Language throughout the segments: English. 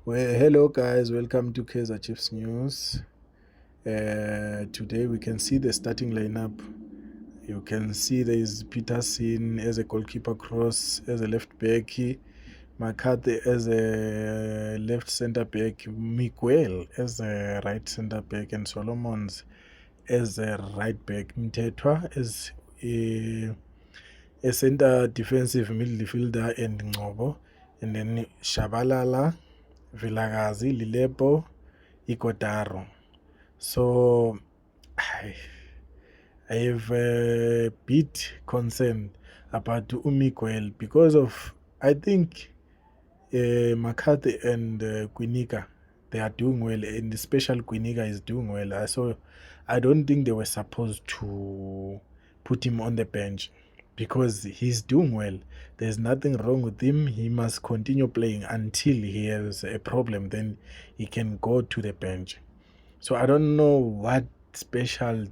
Well, hello guys, welcome to Kaizer Chiefs News. Today we can see the starting lineup. You can see there is Peterson as a goalkeeper, Cross as a left back, McCarthy as a left centre back, Miguel as a right centre back, and Solomons as a right back. Mtetwa as a centre defensive midfielder, and Ngobo, and then Shabalala, Vilagazi, Lilepo, Ikotaro. So I, I have a bit concern about Umiguel because of I think McCarthy and Quinica, they are doing well, and the special Quinica is doing well. So I don't think they were supposed to put him on the bench because he's doing well. There's nothing wrong with him. He must continue playing until he has a problem. Then he can go to the bench. So I don't know what's special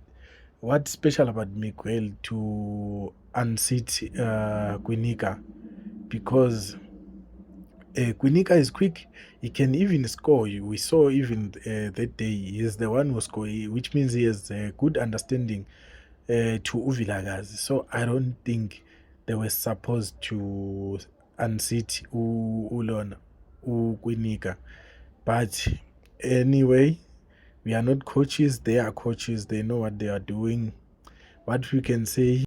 about Miguel to unseat Quinica because Quinica is quick. He can even score. We saw even that day he's the one who scored, which means he has a good understanding to Uvilagazi. So I don't think they were supposed to unseat Ulona Quinica. But anyway, we are not coaches. They are coaches. They know what they are doing. What we can say